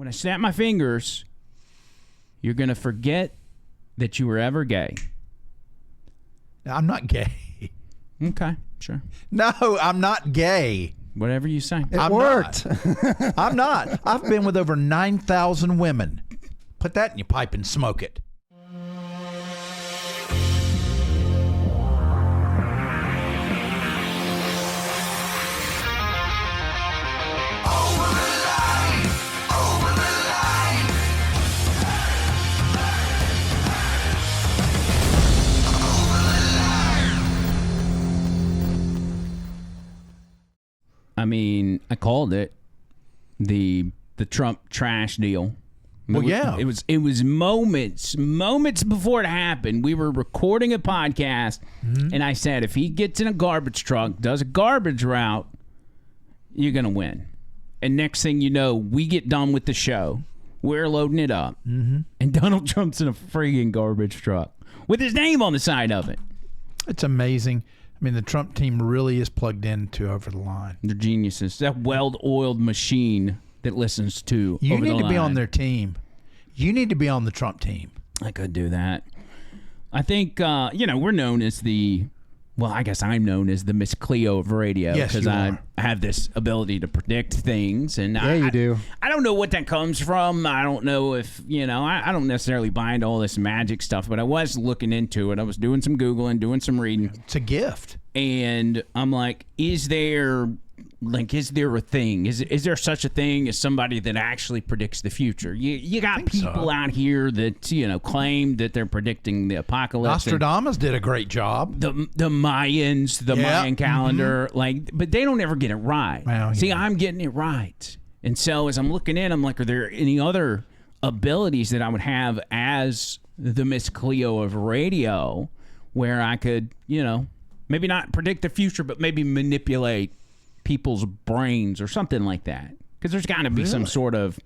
When I snap my fingers, you're going to forget that you were ever gay. I'm not gay. Okay, sure. No, I'm not gay. Whatever you say. It worked. I'm not. I've been with over 9,000 women. Put that in your pipe and smoke it. I mean, I called it the Trump trash deal. Well, yeah. It was moments before it happened. We were recording a podcast, and I said, if he gets in a garbage truck, does a garbage route, you're going to win. And next thing you know, we get done with the show. We're loading it up. And Donald Trump's in a friggin' garbage truck with his name on the side of it. It's amazing. I mean, the Trump team really is plugged into Over the Line. They're geniuses. That well-oiled machine that listens to You Over need the to Line. be on their team. You need to be on the Trump team. I could do that. I think, we're known as I guess I'm known as the Miss Cleo of radio. Yes, because you I are. have this ability to predict things. And Yeah, you do. I don't know what that comes from. I don't know if, I don't necessarily buy into all this magic stuff, but I was looking into it. I was doing some Googling, doing some reading. It's a gift. And I'm like, is there a thing? Is there such a thing as somebody that actually predicts the future? You got people out here that claim that they're predicting the apocalypse. Nostradamus did a great job. The Mayans, the Mayan calendar, but they don't ever get it right. Well, See, yeah. I'm getting it right, and so as I'm looking in, I'm like, are there any other abilities that I would have as the Miss Cleo of radio, where I could, maybe not predict the future, but maybe manipulate people's brains or something like that? Because there's got to be some sort of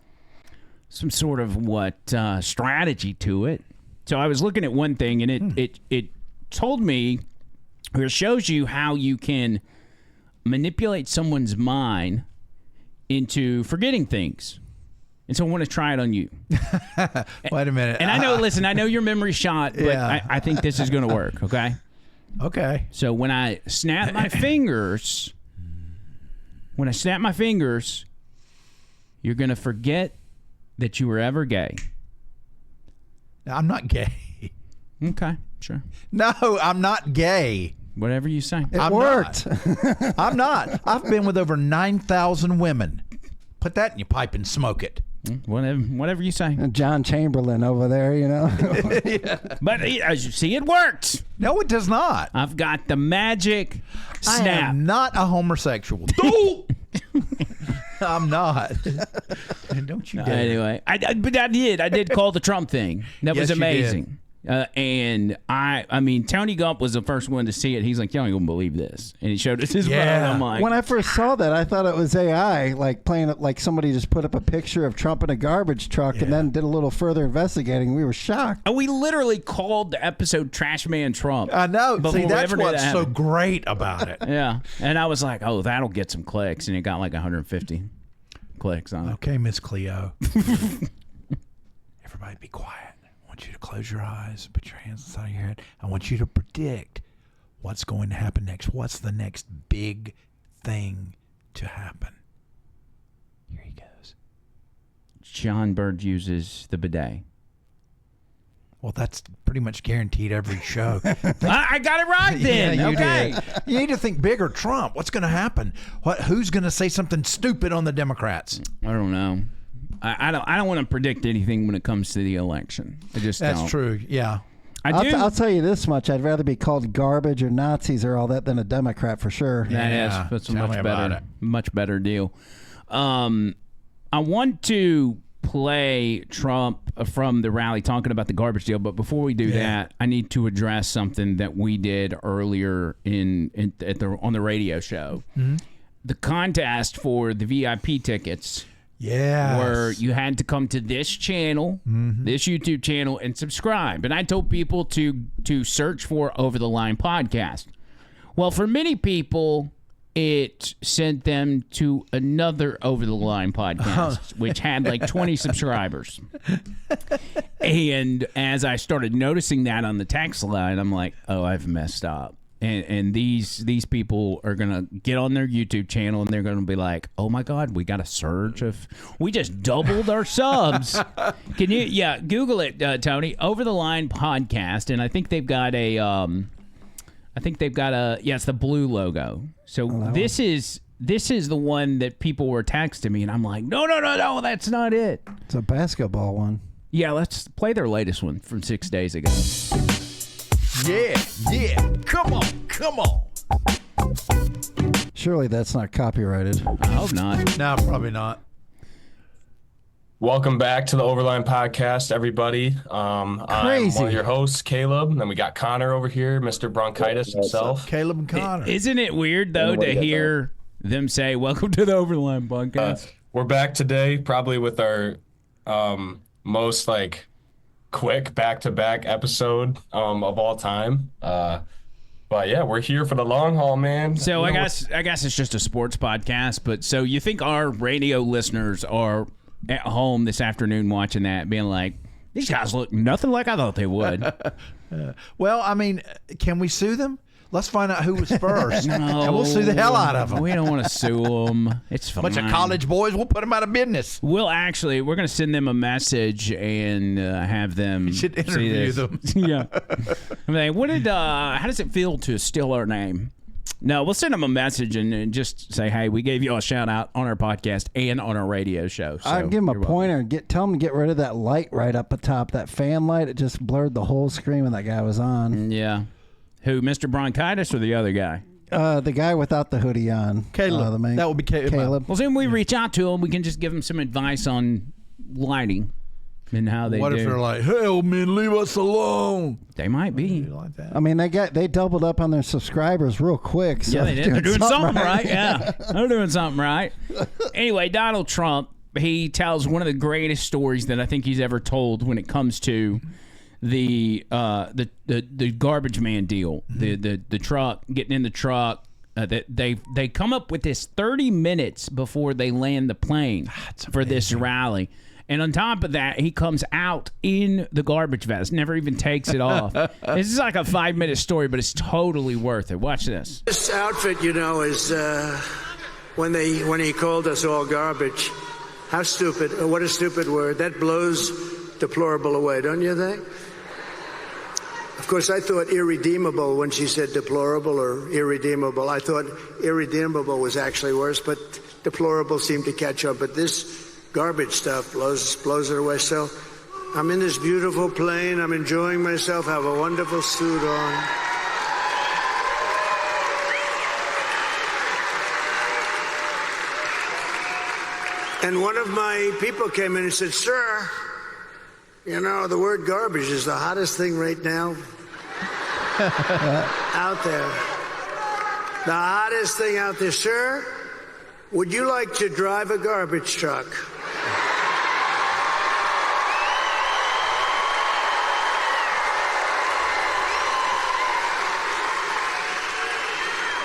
strategy to it. So I was looking at one thing, and it told me, or it shows you how you can manipulate someone's mind into forgetting things. And so I want to try it on you. Wait a minute. And I know your memory's shot, but Yeah. I think this is going to work, okay? Okay. So when I snap my fingers, you're going to forget that you were ever gay. I'm not gay. Okay, sure. No, I'm not gay. Whatever you say. It worked. I'm not. I've been with over 9,000 women. Put that in your pipe and smoke it. Whatever you say. John Chamberlain over there, But as you see, it worked. No, it does not. I've got the magic I snap. am not a homosexual. I'm not. Don't you dare. Anyway, I did call the Trump thing. That was Yes, you did. amazing. And I mean, Tony Gump was the first one to see it. He's like, "You ain't gonna believe this," and he showed us his phone. I'm like, when I first saw that, I thought it was AI, like playing it, like somebody just put up a picture of Trump in a garbage truck and then did a little further investigating. We were shocked. and we literally called the episode "Trash Man Trump." I know. before See, we that's ever knew what's that so happened. great about it. Yeah, and I was like, "Oh, that'll get some clicks," and it got like 150 clicks on it. Okay, Miss Cleo. Everybody be quiet. I want you to close your eyes, put your hands inside your head. I want you to predict what's going to happen next. What's the next big thing to happen? Here he goes. John Bird uses the bidet. Well, that's pretty much guaranteed every show. I got it right then. Yeah, you okay. did. You need to think bigger. Trump. What's going to happen? Who's going to say something stupid on the Democrats? I don't know. I don't want to predict anything when it comes to the election. I just That's don't. true. Yeah. I'll tell you this much. I'd rather be called garbage or Nazis or all that than a Democrat for sure. That's a tell me about much better deal. I want to play Trump from the rally talking about the garbage deal, but before we do that, I need to address something that we did earlier on the radio show. Mm-hmm. The contest for the VIP tickets. Yeah. Where you had to come to this channel, this YouTube channel, and subscribe. And I told people to search for Over the Line podcast. Well, for many people, it sent them to another Over the Line podcast, which had like 20 subscribers. And as I started noticing that on the text line, I'm like, oh, I've messed up. And these people are going to get on their YouTube channel and they're going to be like, oh, my God, we got a surge of... We just doubled our subs. Can you... Yeah, Google it, Tony. Over the Line podcast. And I think they've got a... Yeah, it's the blue logo. So this is the one that people were texting me, and I'm like, no, that's not it. It's a basketball one. Yeah, let's play their latest one from 6 days ago. Yeah. Come on. Surely that's not copyrighted. I hope not. No, probably not. Welcome back to the Overline Podcast, everybody. I'm one of your hosts, Caleb, and then we got Connor over here, Mr. Bronchitis himself. Caleb and Connor. Isn't it weird, though, to hear them say, welcome to the Overline Podcast? We're back today, probably with our most, quick back-to-back episode of all time. But, yeah, we're here for the long haul, man. So I guess it's just a sports podcast, but so you think our radio listeners are at home this afternoon watching that, being like, these guys look nothing like I thought they would. Well, I mean, can we sue them? Let's find out who was first. No, and we'll sue the hell out of them. We don't want to sue them. It's fine. Bunch of college boys, we'll put them out of business. We're going to send them a message and have them. You should interview them. Yeah. I mean, how does it feel to steal our name? No, we'll send them a message and just say, hey, we gave you a shout out on our podcast and on our radio show. So I'd give them a pointer and tell them to get rid of that light right up atop, that fan light. It just blurred the whole screen when that guy was on. Yeah. Who, Mr. Bronchitis or the other guy? The guy without the hoodie on. Caleb. That would be Caleb. Well, then we reach out to him. We can just give him some advice on lighting and how they do. What if they're like, hell, man, leave us alone? They might be. Like that? I mean, they doubled up on their subscribers real quick. So yeah, they did. They're doing something right. Yeah, they're doing something right. Anyway, Donald Trump, he tells one of the greatest stories that I think he's ever told when it comes to the garbage man deal. The truck, getting in the truck. That they come up with this 30 minutes before they land the plane for this rally. And on top of that, he comes out in the garbage vest, never even takes it off. This is like a 5-minute story, but it's totally worth it. Watch this. This outfit, is when he called us all garbage. How stupid. What a stupid word. That blows deplorable away, don't you think? Of course, I thought irredeemable when she said deplorable or irredeemable. I thought irredeemable was actually worse, but deplorable seemed to catch up. But this garbage stuff blows it away. So I'm in this beautiful plane. I'm enjoying myself. Have a wonderful suit on. And one of my people came in and said, sir, the word garbage is the hottest thing right now out there. The hottest thing out there. Sir, would you like to drive a garbage truck?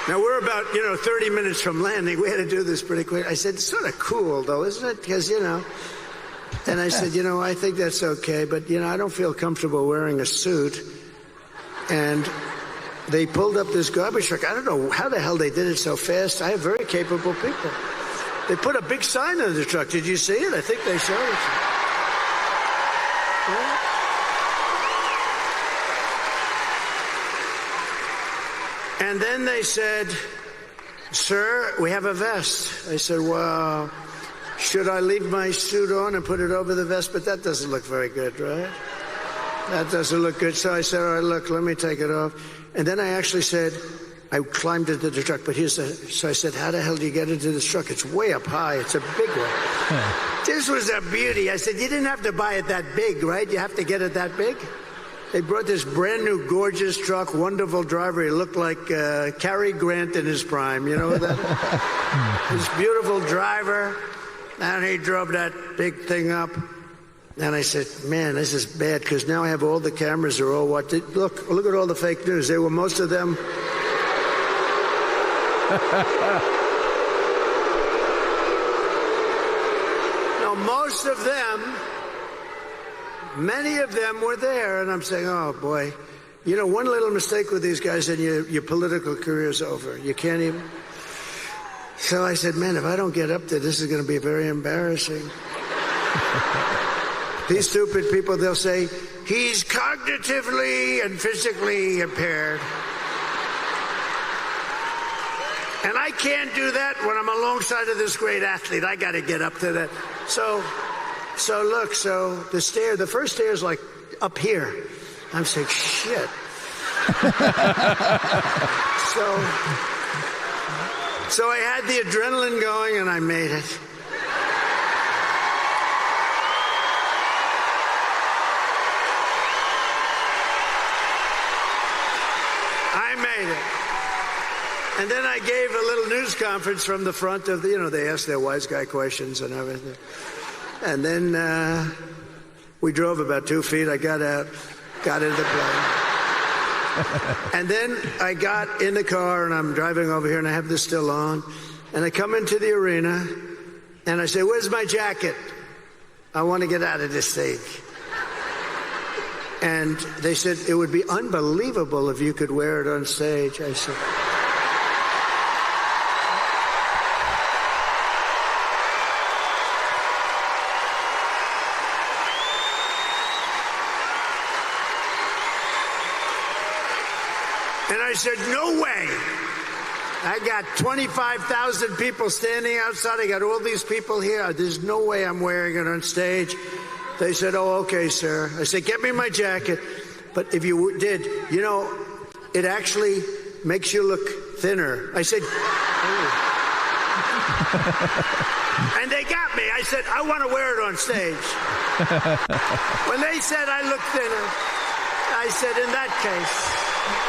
Now, we're about, 30 minutes from landing. We had to do this pretty quick. I said, it's sort of cool, though, isn't it? Because, And I said, I think that's okay, but, I don't feel comfortable wearing a suit. And they pulled up this garbage truck. I don't know how the hell they did it so fast. I have very capable people. They put a big sign on the truck. Did you see it? I think they showed it. Yeah. And then they said, sir, we have a vest. I said, well, should I leave my suit on and put it over the vest? But that doesn't look very good, right? That doesn't look good. So I said, all right, look, let me take it off. And then I actually said, I climbed into the truck, but so I said, how the hell do you get into this truck? It's way up high. It's a big one. Yeah. This was a beauty. I said, you didn't have to buy it that big, right? You have to get it that big? They brought this brand new, gorgeous truck, wonderful driver. He looked like Cary Grant in his prime. You know that? This beautiful driver. And he drove that big thing up. And I said, man, this is bad, because now I have all the cameras are all watching. Look at all the fake news. They were most of them. Now, most of them, many of them were there, and I'm saying, oh, boy. You know, one little mistake with these guys and your political career's over. You can't even... So I said, man, if I don't get up there, this is going to be very embarrassing. These stupid people, they'll say, he's cognitively and physically impaired. And I can't do that when I'm alongside of this great athlete. I got to get up to that. So look, the first stair is like up here. I'm saying, shit. So I had the adrenaline going, and I made it. I made it. And then I gave a little news conference from the front of the, they asked their wise guy questions and everything. And then we drove about 2 feet. I got out, got into the plane. And then I got in the car, and I'm driving over here, and I have this still on. And I come into the arena, and I say, where's my jacket? I want to get out of this stage. And they said, it would be unbelievable if you could wear it on stage. I said... And I said, no way. I got 25,000 people standing outside. I got all these people here. There's no way I'm wearing it on stage. They said, oh, okay, sir. I said, get me my jacket. But if you did, it actually makes you look thinner. I said, oh. And they got me. I said, I want to wear it on stage. When they said I look thinner, I said, in that case...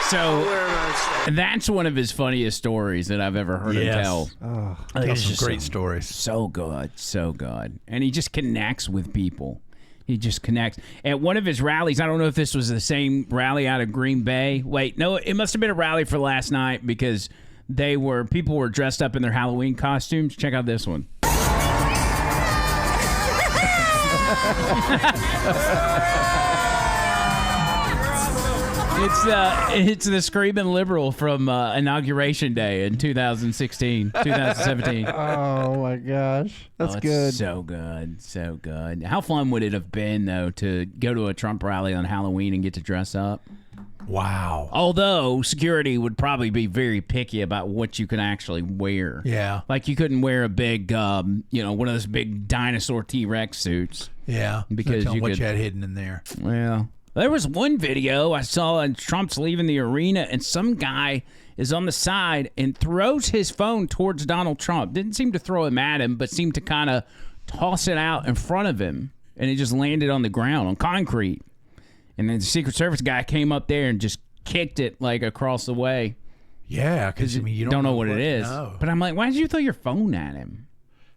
So that's one of his funniest stories that I've ever heard him tell. Oh, it's some great stories. So good, so good. And he just connects with people. He just connects. At one of his rallies, I don't know if this was the same rally out of Green Bay. Wait, no, it must have been a rally for last night because people were dressed up in their Halloween costumes. Check out this one. It's the screaming liberal from Inauguration Day in 2017. Oh my gosh, that's good. So good, so good. How fun would it have been though to go to a Trump rally on Halloween and get to dress up? Wow. Although security would probably be very picky about what you can actually wear. Yeah. Like you couldn't wear a big, one of those big dinosaur T-Rex suits. Yeah. Because what you had hidden in there. Well. There was one video I saw, and Trump's leaving the arena, and some guy is on the side and throws his phone towards Donald Trump. Didn't seem to throw him at him, but seemed to kind of toss it out in front of him, and it just landed on the ground, on concrete. And then the Secret Service guy came up there and just kicked it, like, across the way. Yeah, because, you don't know what it is. No. But I'm like, why did you throw your phone at him?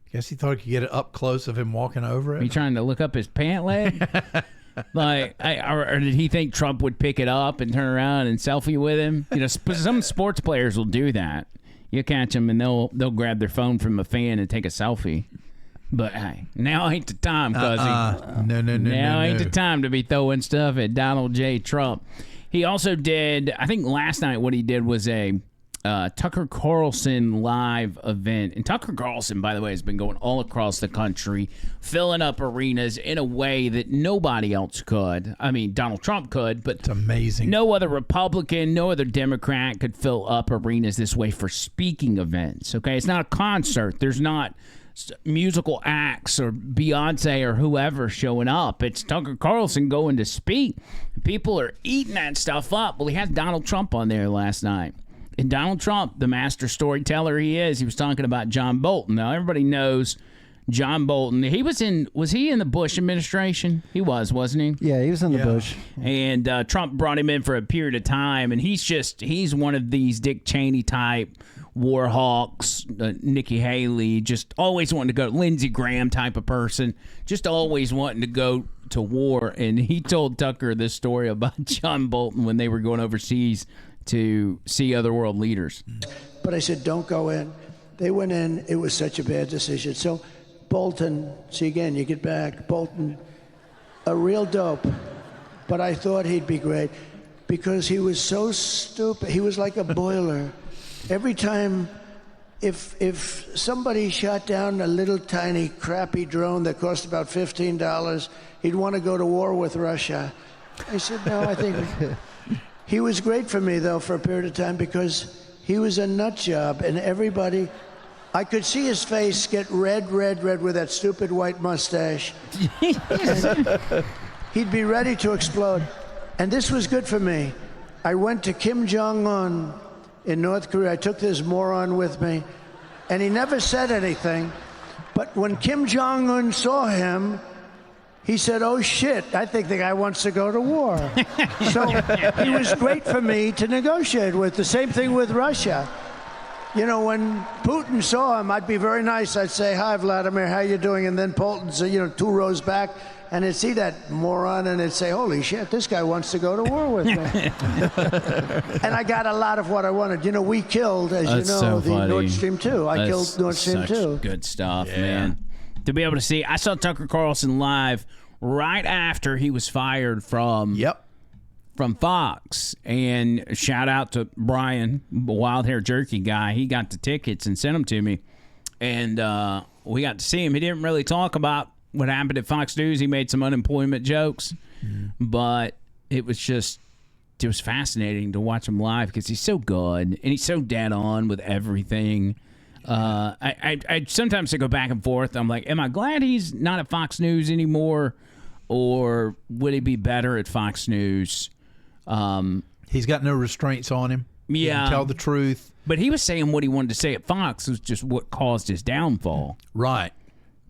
I guess he thought he could get it up close of him walking over it. Are you trying to look up his pant leg? Or did he think Trump would pick it up and turn around and selfie with him? Some sports players will do that. You catch them and they'll grab their phone from a fan and take a selfie. But hey, now ain't the time, cuzzy. No. Now ain't the time to be throwing stuff at Donald J. Trump. He also did, I think last night what he did was a Tucker Carlson live event. And Tucker Carlson, by the way, has been going all across the country, filling up arenas in a way that nobody else could. I mean, Donald Trump could, but it's amazing. No other Republican, no other Democrat could fill up arenas this way for speaking events. Okay, it's not a concert. There's not musical acts or Beyonce or whoever showing up. It's Tucker Carlson going to speak. People are eating that stuff up. Well, he had Donald Trump on there last night. And Donald Trump, the master storyteller he is, he was talking about John Bolton. Now, everybody knows John Bolton. Was he in the Bush administration? He was, wasn't he? Yeah, he was in the Bush. And Trump brought him in for a period of time, and he's one of these Dick Cheney type war hawks, Nikki Haley, just always wanting to go, Lindsey Graham type of person, just always wanting to go to war. And he told Tucker this story about John Bolton when they were going overseas to see other world leaders. but I said, don't go in. They went in. It was such a bad decision. So Bolton, see again, you get back. Bolton, a real dope. But I thought he'd be great because he was so stupid. He was like a boiler. Every time, if somebody shot down a little tiny crappy drone that cost about $15, he'd want to go to war with Russia. I said, no, I think... He was great for me, though, for a period of time because he was a nut job, and everybody... I could see his face get red with that stupid white mustache. He'd be ready to explode. And this was good for me. I went to Kim Jong-un in North Korea. I took this moron with me, and he never said anything. But when Kim Jong-un saw him, he said, oh, shit, I think the guy wants to go to war. So he was great for me to negotiate with. The same thing with Russia. You know, when Putin saw him, I'd be very nice. I'd say, hi, Vladimir, how you doing? And then Putin's, 2 rows back, and I'd see that moron, and I'd say, holy shit, this guy wants to go to war with me. And I got a lot of what I wanted. You know, we killed, as That's you know, so the funny. Nord Stream 2. I killed Nord Stream 2. Good stuff, man. To be able to see, I saw Tucker Carlson live right after he was fired from Fox, and shout out to Brian, the wild hair jerky guy. He got the tickets and sent them to me, and we got to see him. He didn't really talk about what happened at Fox News. He made some unemployment jokes, but it was fascinating to watch him live because he's so good and he's so dead on with everything. I sometimes I go back and forth. I'm like, am I glad he's not at Fox News anymore, or would he be better at Fox News? He's got no restraints on him. He can tell the truth. But he was saying what he wanted to say at Fox was just what caused his downfall. Right.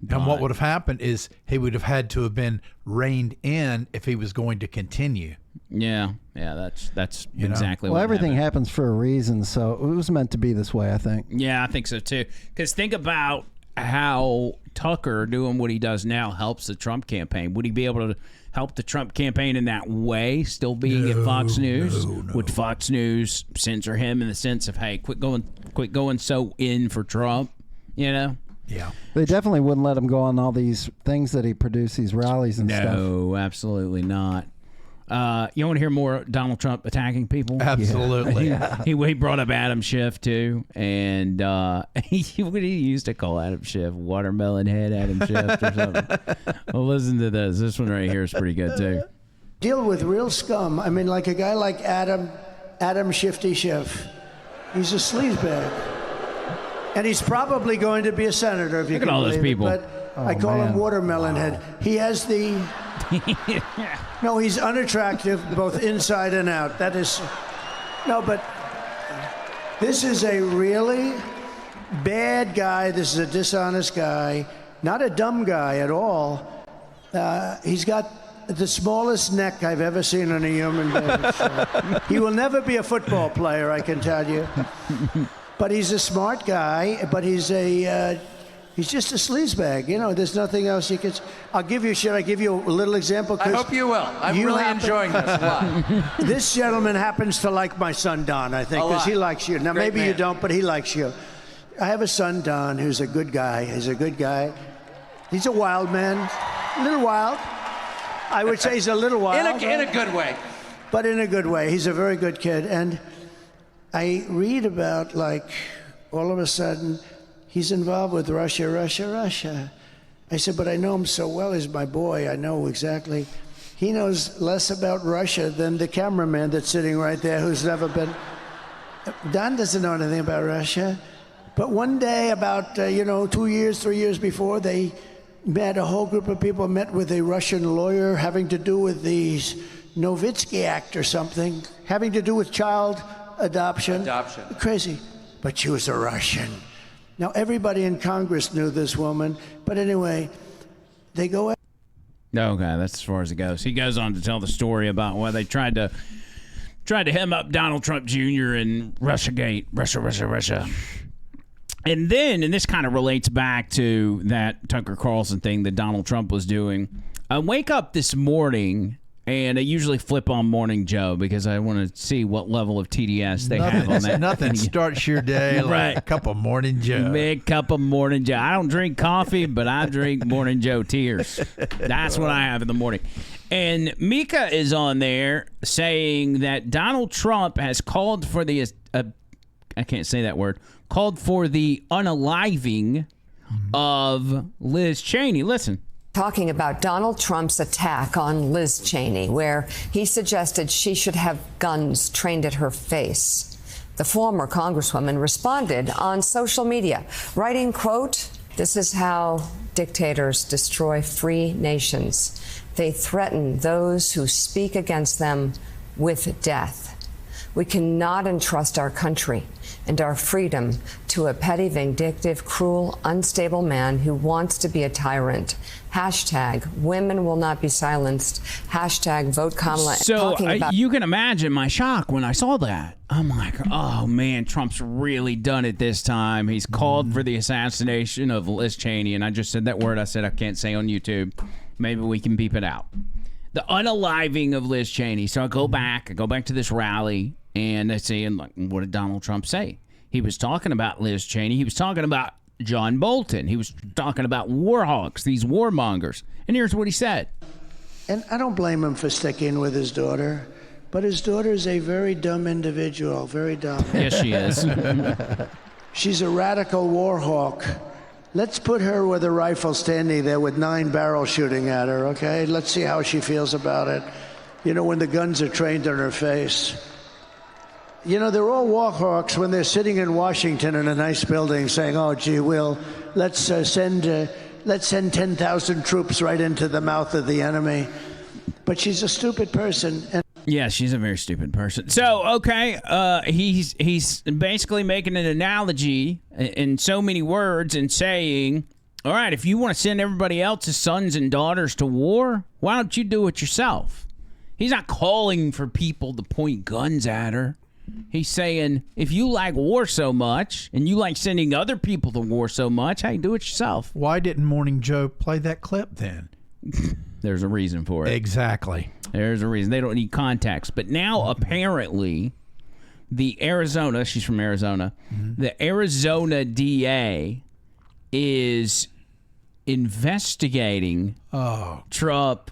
And what would have happened is he would have had to have been reined in if he was going to continue. Yeah, that's exactly well, what everything happened. happens for a reason, so it was meant to be this way, I think. Yeah, I think so too. Because think about how Tucker doing what he does now helps the Trump campaign. Would he be able to help the Trump campaign in that way, still being at Fox News? No. Would Fox News censor him in the sense of, hey, quit going so in for Trump, you know? Yeah. They definitely wouldn't let him go on all these things that he produced, these rallies and stuff. No, absolutely not. You want to hear more Donald Trump attacking people? Absolutely. He brought up Adam Schiff too, and he used to call Adam Schiff watermelon head Adam Schiff or something. Well, listen to this. This one right here is pretty good too. Deal with real scum. I mean, like a guy like Adam Shifty Schiff. He's a sleazebag. And he's probably going to be a senator if you Look at can all those believe it. people. But I call him watermelon head. He has the... No, he's unattractive both inside and out. That is... No, but this is a really bad guy. This is a dishonest guy. Not a dumb guy at all. He's got the smallest neck I've ever seen on a human being. So he will never be a football player, I can tell you. But he's a smart guy, but he's just a sleazebag. You know, there's nothing else you can... Should I give you a little example? I hope you will. I'm really enjoying this a lot. This gentleman happens to like my son, Don, I think, because he likes you. Now, maybe you don't, but he likes you. I have a son, Don, who's a good guy. He's a good guy. He's a wild man. A little wild. I would say he's a little wild. In a good way. But in a good way. He's a very good kid. And I read about, like, all of a sudden, he's involved with Russia. I said, but I know him so well. He's my boy. I know exactly. He knows less about Russia than the cameraman that's sitting right there who's never been. Don doesn't know anything about Russia. But one day, about, 3 years before, they met, a whole group of people met with a Russian lawyer having to do with the Nowitzki Act or something, having to do with child adoption. Crazy. But she was a Russian. Now, everybody in Congress knew this woman. But anyway, they go... Okay, that's as far as it goes. He goes on to tell the story about why they tried to hem up Donald Trump Jr. in Russiagate. Russia. And this kind of relates back to that Tucker Carlson thing that Donald Trump was doing. I wake up this morning And I usually flip on Morning Joe because I want to see what level of TDS they have on that. Nothing starts your day like a cup of Morning Joe. Big cup of Morning Joe. I don't drink coffee, but I drink Morning Joe tears. That's what I have in the morning. And Mika is on there saying that Donald Trump has called for the, I can't say that word, called for the unaliving of Liz Cheney. Listen. Talking about Donald Trump's attack on Liz Cheney, where he suggested she should have guns trained at her face. The former Congresswoman responded on social media, writing, quote, "This is how dictators destroy free nations. They threaten those who speak against them with death. We cannot entrust our country and our freedom to a petty, vindictive, cruel, unstable man who wants to be a tyrant. Hashtag women will not be silenced. Hashtag vote Kamala." So you can imagine my shock when I saw that. I'm like, oh man, Trump's really done it this time. He's called for the assassination of Liz Cheney. And I just said that word I said I can't say on YouTube. Maybe we can beep it out. The unaliving of Liz Cheney. So I go back to this rally, and I say, and like, what did Donald Trump say? He was talking about Liz Cheney. He was talking about John Bolton. He was talking about war hawks, these warmongers. And here's what he said. And I don't blame him for sticking with his daughter, but his daughter is a very dumb individual, very dumb. Yes, she is. She's a radical war hawk. Let's put her with a rifle standing there with 9 barrels shooting at her, okay? Let's see how she feels about it. You know, when the guns are trained on her face. You know, they're all war hawks when they're sitting in Washington in a nice building saying, oh, gee, let's send 10,000 troops right into the mouth of the enemy. But she's a stupid person. Yeah, she's a very stupid person. So, okay, he's basically making an analogy in so many words and saying, all right, if you want to send everybody else's sons and daughters to war, why don't you do it yourself? He's not calling for people to point guns at her. He's saying, if you like war so much and you like sending other people to war so much, hey, do it yourself. Why didn't Morning Joe play that clip then? There's a reason for it. Exactly. There's a reason. They don't need context. But now, apparently, the Arizona, she's from Arizona, the Arizona DA is investigating Trump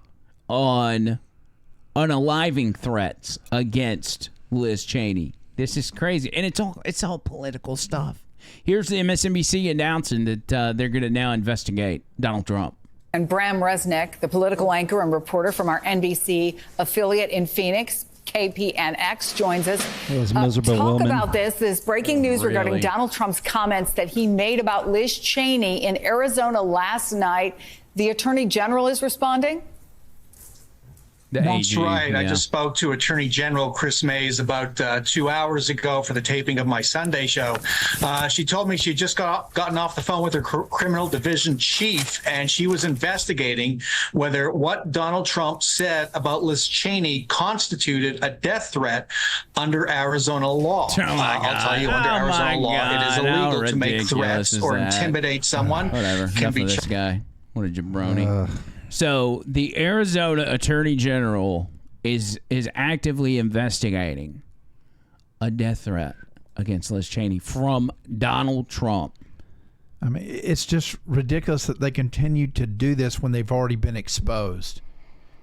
on unaliving threats against Liz Cheney. This is crazy. And it's all political stuff. Here's the MSNBC announcing that they're going to now investigate Donald Trump. And Bram Resnick, the political anchor and reporter from our NBC affiliate in Phoenix, KPNX, joins us. Those miserable talk women. about this breaking news regarding Donald Trump's comments that he made about Liz Cheney in Arizona last night. The Attorney General is responding. That's right. I just spoke to Attorney General Chris Mays about 2 hours ago for the taping of my Sunday show. She told me she just gotten off the phone with her criminal division chief, and she was investigating whether what Donald Trump said about Liz Cheney constituted a death threat under Arizona law. I'll tell you, under Arizona law, it is illegal to make threats or intimidate someone. Whatever. Enough of this guy. What a jabroni. So the Arizona Attorney General is actively investigating a death threat against Liz Cheney from Donald Trump. I mean, it's just ridiculous that they continue to do this when they've already been exposed.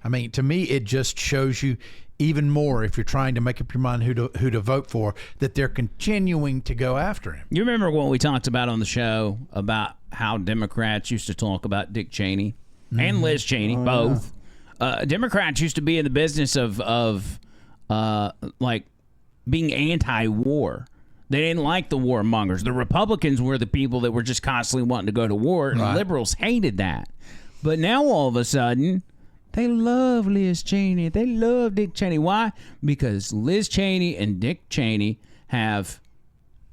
I mean, to me, it just shows you even more, if you're trying to make up your mind who to vote for, that they're continuing to go after him. You remember what we talked about on the show about how Democrats used to talk about Dick Cheney? And Liz Cheney, both. Yeah. Democrats used to be in the business of like being anti-war. They didn't like the warmongers. The Republicans were the people that were just constantly wanting to go to war, and liberals hated that. But now all of a sudden, they love Liz Cheney. They love Dick Cheney. Why? Because Liz Cheney and Dick Cheney have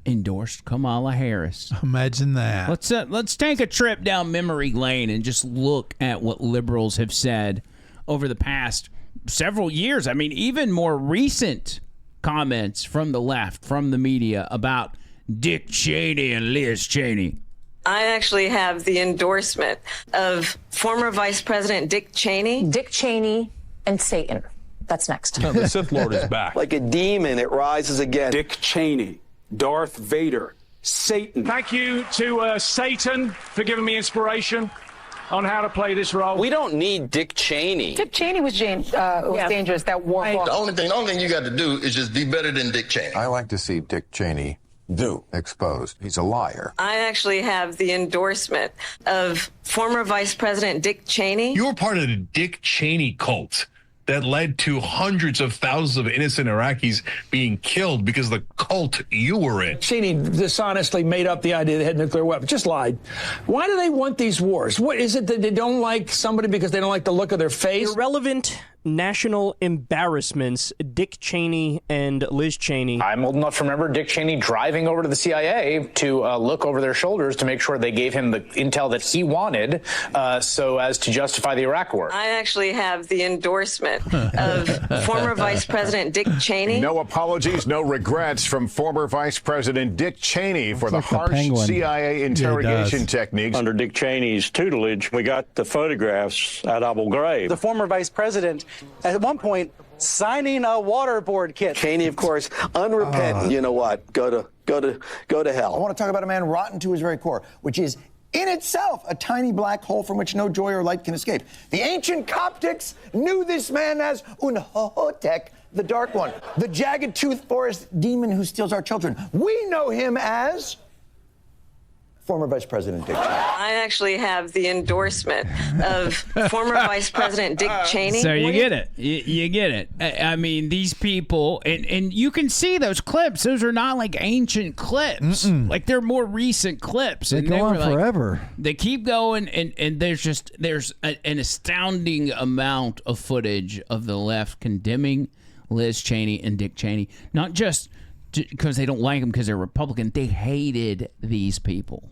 endorsed Kamala Harris. Imagine that. Let's take a trip down memory lane and just look at what liberals have said over the past several years. I mean, even more recent comments from the left, from the media, about Dick Cheney and Liz Cheney. I actually have the endorsement of former Vice President Dick Cheney. Dick Cheney and Satan. That's next. No, the Sith Lord is back. Like a demon, it rises again. Dick Cheney, Darth Vader, Satan. Thank you to Satan for giving me inspiration on how to play this role. We don't need Dick Cheney. Dick Cheney was dangerous. That war. The only thing you got to do is just be better than Dick Cheney. I like to see Dick Cheney exposed. He's a liar. I actually have the endorsement of former Vice President Dick Cheney. You were part of the Dick Cheney cult that led to hundreds of thousands of innocent Iraqis being killed because of the cult you were in. Cheney dishonestly made up the idea they had nuclear weapons, just lied. Why do they want these wars? What is it that they don't like somebody because they don't like the look of their face? Irrelevant national embarrassments, Dick Cheney and Liz Cheney. I'm old enough to remember Dick Cheney driving over to the CIA to look over their shoulders to make sure they gave him the intel that he wanted so as to justify the Iraq war. I actually have the endorsement of former Vice President Dick Cheney. No apologies, no regrets from former Vice President Dick Cheney for the harsh CIA interrogation techniques. Under Dick Cheney's tutelage, we got the photographs at Abu Ghraib. The former vice president at one point signing a waterboard kit. Cheney, of course, unrepentant. You know what? Go to hell. I want to talk about a man rotten to his very core, which is in itself a tiny black hole from which no joy or light can escape. The ancient Coptics knew this man as Unhotek, the Dark One, the jagged-toothed forest demon who steals our children. We know him as former Vice President Dick Cheney. I actually have the endorsement of former Vice President Dick Cheney. So you get it. You get it. I mean, these people, and you can see those clips. Those are not like ancient clips. Like they're more recent clips. They go on forever. They keep going, and there's an astounding amount of footage of the left condemning Liz Cheney and Dick Cheney, not just because they don't like them because they're Republican. They hated these people.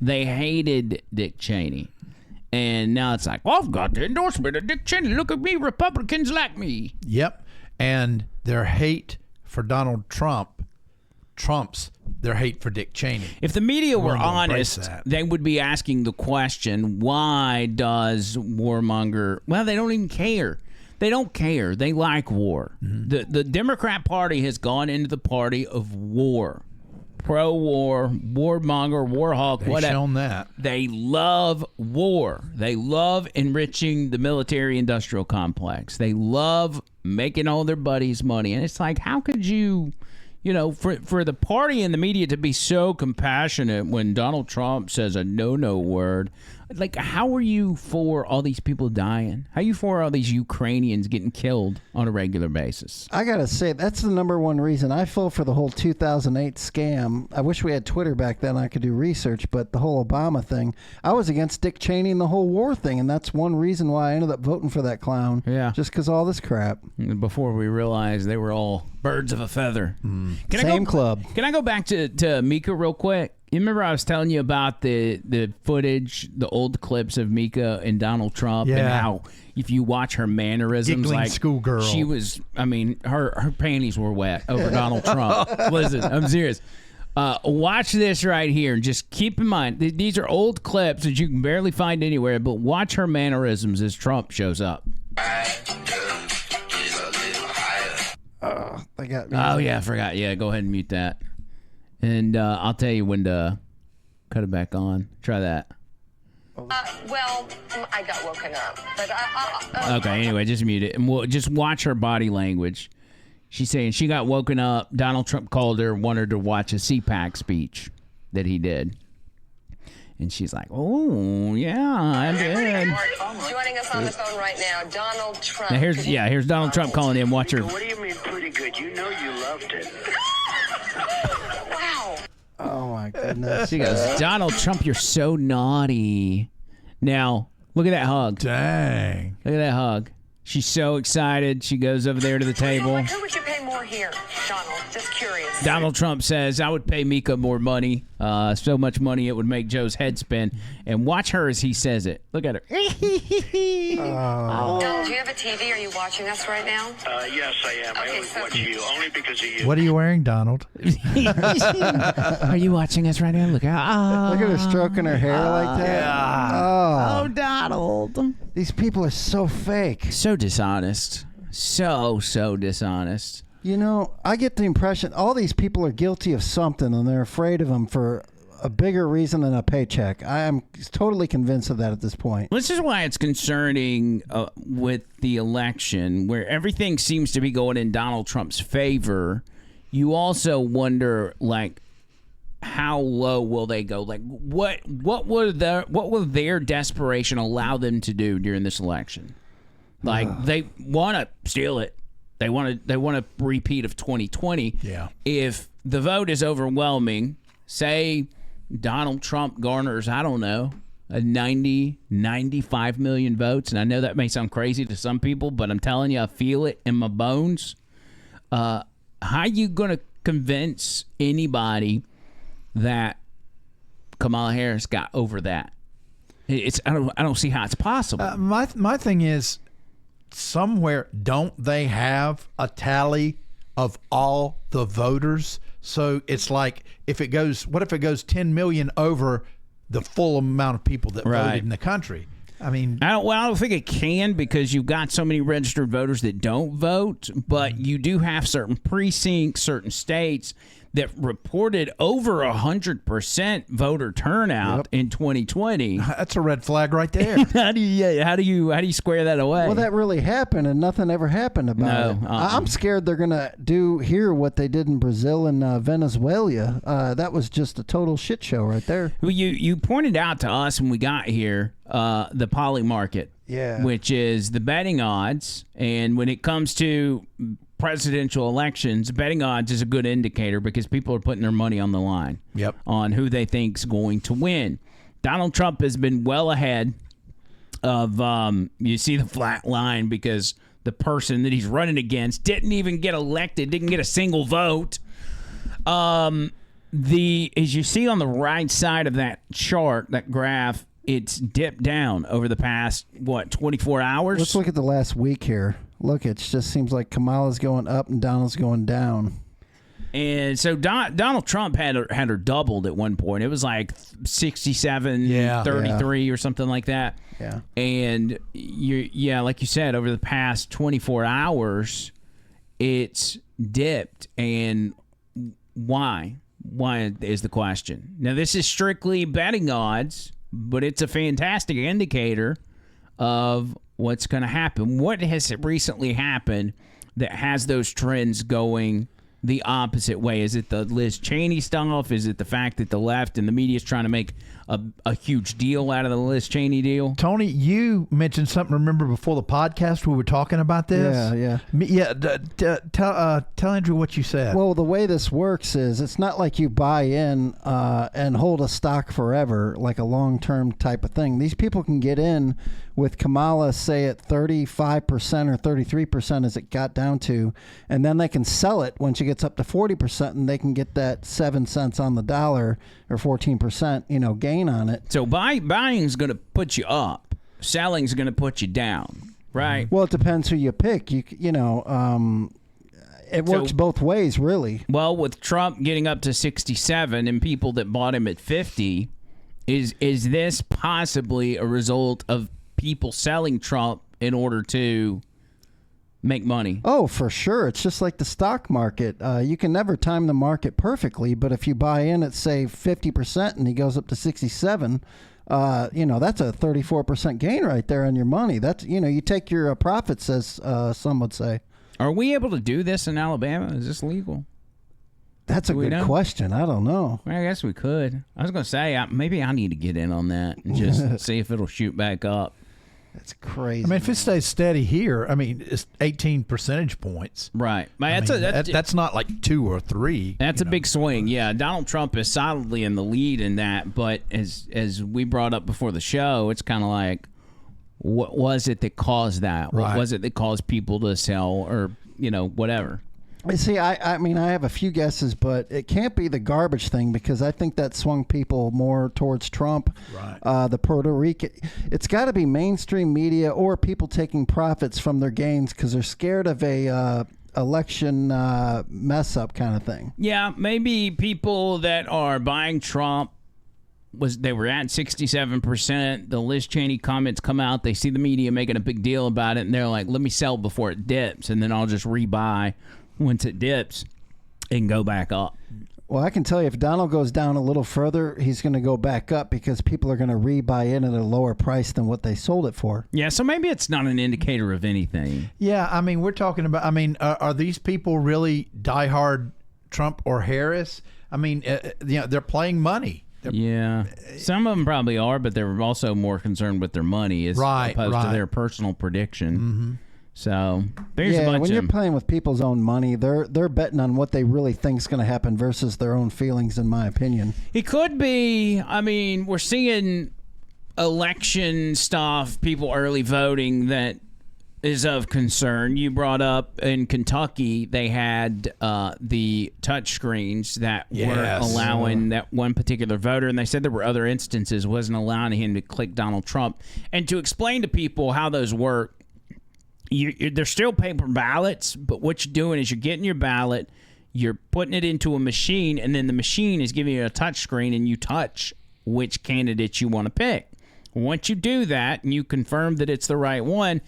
They hated Dick Cheney. And now it's like, well, I've got the endorsement of Dick Cheney. Look at me. Republicans like me. Yep. And their hate for Donald Trump trumps their hate for Dick Cheney. If the media were honest, they would be asking the question, why does warmonger... Well, they don't even care. They don't care. They like war. The Democrat Party has gone into the party of war. Pro-war, warmonger, war hawk, whatever. They've shown that. They love war. They love enriching the military-industrial complex. They love making all their buddies money. And it's like, how could you... You know, for the party and the media to be so compassionate when Donald Trump says a no word, like, how are you for all these people dying? How are you for all these Ukrainians getting killed on a regular basis? I got to say, that's the number one reason I fell for the whole 2008 scam. I wish we had Twitter back then. I could do research, but the whole Obama thing, I was against Dick Cheney and the whole war thing, and that's one reason why I ended up voting for that clown. Yeah. Just because all this crap. Before we realized they were all birds of a feather. Same club. Can I go back to Mika real quick? You remember I was telling you about the footage, the old clips of Mika and Donald Trump, and how if you watch her mannerisms, giggling like schoolgirl, she was. I mean, her panties were wet over Donald Trump. Listen, I'm serious. Watch this right here, and just keep in mind these are old clips that you can barely find anywhere. But watch her mannerisms as Trump shows up. They got me. Oh yeah, I forgot. Yeah, go ahead and mute that. And I'll tell you when to cut it back on. Try that. Well, I got woken up. But okay, anyway, just mute it. And we'll just watch her body language. She's saying she got woken up. Donald Trump called her, wanted her to watch a CPAC speech that he did. And she's like, oh, yeah, I did. Joining us on the phone right now, Donald Trump. Now here's Donald Trump calling in. Watch her. What do you mean pretty good? You know you loved it. Wow. Oh, my goodness. She goes, Donald Trump, you're so naughty. Now, look at that hug. Dang. Look at that hug. She's so excited. She goes over there to the table. Who would you pay more here, Donald? Just curious. Donald Trump says, I would pay Mika more money. So much money it would make Joe's head spin. And watch her as he says it. Look at her. Donald, do you have a TV? Are you watching us right now? Yes, I am. I always watch you, only because of you. What are you wearing, Donald? Are you watching us right now? Look at her stroking her hair like that. Yeah. Oh, Donald. These people are so fake. So dishonest. So dishonest. You know, I get the impression all these people are guilty of something and they're afraid of them for a bigger reason than a paycheck. I am totally convinced of that at this point. This is why it's concerning with the election, where everything seems to be going in Donald Trump's favor. You also wonder, like, how low will they go? Like, what will their desperation allow them to do during this election? Like, they want to steal it. They want a repeat of 2020. Yeah. If the vote is overwhelming, say Donald Trump garners, I don't know, a 95 million votes, and I know that may sound crazy to some people, but I'm telling you, I feel it in my bones. How are you going to convince anybody that Kamala Harris got over that? I don't see how it's possible. My thing is, somewhere don't they have a tally of all the voters? So it's like, what if it goes 10 million over the full amount of people that voted in the country? I mean, I don't think it can, because you've got so many registered voters that don't vote, but you do have certain precincts, certain states that reported over 100% voter turnout in 2020. That's a red flag right there. How do you square that away? Well, that really happened, and nothing ever happened about it. I'm scared they're gonna do here what they did in Brazil and Venezuela. That was just a total shit show right there. Well, you pointed out to us when we got here the poly market, which is the betting odds, and when it comes to presidential elections, betting odds is a good indicator because people are putting their money on the line on who they think's going to win. Donald Trump has been well ahead of you see the flat line because the person that he's running against didn't even get elected, didn't get a single vote. As you see on the right side of that chart, that graph, it's dipped down over the past 24 hours. Let's look at the last week here. Look, it just seems like Kamala's going up and Donald's going down. And so Donald Trump had her doubled at one point. It was like 67, 33 or something like that. Yeah. And like you said, over the past 24 hours, it's dipped. And why? Why is the question. Now, this is strictly betting odds, but it's a fantastic indicator of what's going to happen. What has recently happened that has those trends going the opposite way? Is it the Liz Cheney stuff? Is it the fact that the left and the media is trying to make a huge deal out of the Liz Cheney deal? Tony, you mentioned something, remember, before the podcast we were talking about this? Tell Andrew what you said. Well, the way this works is it's not like you buy in and hold a stock forever, like a long-term type of thing. These people can get in with Kamala, say, at 35% or 33% as it got down to, and then they can sell it when she gets up to 40%, and they can get that 7 cents on the dollar or 14%, gain on it. So buying is going to put you up. Selling is going to put you down, right? Well, it depends who you pick. It works both ways, really. Well, with Trump getting up to 67 and people that bought him at 50, is this possibly a result of people selling Trump in order to make money? Oh, for sure. It's just like the stock market. You can never time the market perfectly, but if you buy in at, say, 50% and he goes up to 67, that's a 34% gain right there on your money. That's, you take your profits, as some would say. Are we able to do this in Alabama? Is this legal? That's a good question. I don't know. Well, I guess we could. I was going to say, maybe I need to get in on that and just see if it'll shoot back up. That's crazy. I mean, if it stays steady here, it's 18 percentage points. Right. That's not like 2 or 3. That's a big swing. Yeah, Donald Trump is solidly in the lead in that. But as we brought up before the show, it's kind of like, what was it that caused that? Right. What was it that caused people to sell or, whatever? See, I have a few guesses, but it can't be the garbage thing because I think that swung people more towards Trump. Right. The Puerto Rican. It's got to be mainstream media or people taking profits from their gains because they're scared of a election mess up kind of thing. Yeah, maybe people that are buying Trump they were at 67%. The Liz Cheney comments come out. They see the media making a big deal about it, and they're like, let me sell before it dips, and then I'll just rebuy once it dips and go back up. Well, I can tell you, if Donald goes down a little further, he's going to go back up because people are going to rebuy in at a lower price than what they sold it for. Yeah, so maybe it's not an indicator of anything. Yeah, I mean, we're talking about, are these people really diehard Trump or Harris? I mean, they're playing money. Yeah, some of them probably are, but they're also more concerned with their money as opposed to their personal prediction. Mm-hmm. So there's a bunch when you're playing with people's own money, they're betting on what they really think is going to happen versus their own feelings, in my opinion. It could be. I mean, we're seeing election stuff, people early voting that is of concern. You brought up in Kentucky, they had the touch screens that were allowing that one particular voter, and they said there were other instances wasn't allowing him to click Donald Trump. And to explain to people how those work, they're still paper ballots, but what you're doing is you're getting your ballot, you're putting it into a machine, and then the machine is giving you a touch screen, and you touch which candidate you want to pick. Once you do that, and you confirm that it's the right one,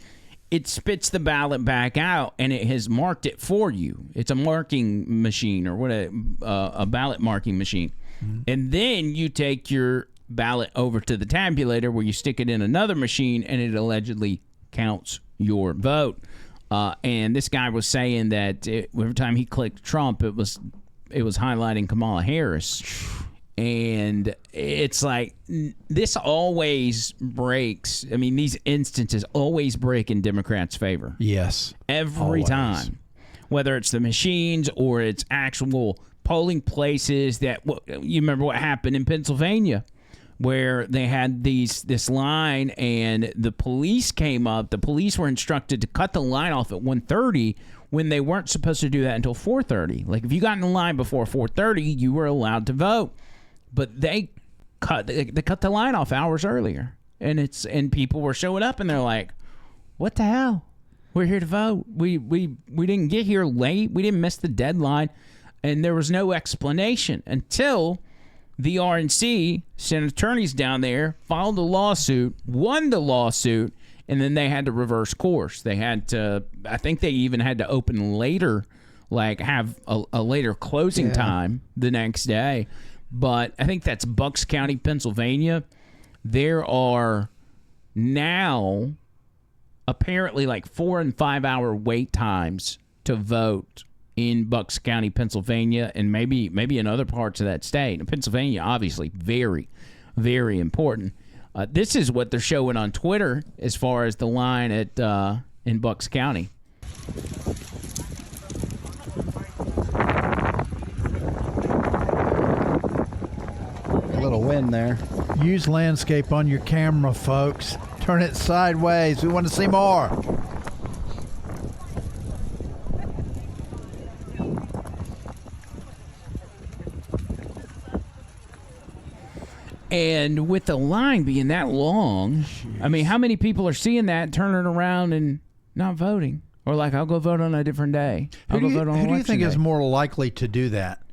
it spits the ballot back out, and it has marked it for you. It's a marking machine, or what a ballot marking machine. Mm-hmm. And then you take your ballot over to the tabulator where you stick it in another machine, and it allegedly counts your vote. And this guy was saying that every time he clicked Trump, it was highlighting Kamala Harris. And it's like, this always breaks. I mean, these instances always break in Democrats' favor. Yes. Every time. Whether it's the machines or it's actual polling places that, you remember what happened in Pennsylvania, where they had this line and the police came up. The police were instructed to cut the line off at 1:30 when they weren't supposed to do that until 4:30. Like, if you got in the line before 4:30, you were allowed to vote. But they cut the line off hours earlier. And people were showing up and they're like, what the hell? We're here to vote. We didn't get here late. We didn't miss the deadline. And there was no explanation until the RNC sent attorneys down there, filed a lawsuit, won the lawsuit, and then they had to reverse course. They had to, I think they even had to open later, like have a later closing time the next day. But I think that's Bucks County, Pennsylvania. There are now apparently like 4 and 5 hour wait times to vote in Bucks County, Pennsylvania, and maybe in other parts of that state. And Pennsylvania, obviously, very, very important. This is what they're showing on Twitter as far as the line at in Bucks County. A little wind there. Use landscape on your camera, folks. Turn it sideways. We want to see more. And with the line being that long, I mean, how many people are seeing that, turning around and not voting? Or like, I'll go vote on a different day. I'll go vote on who do you think day. is more likely to do that?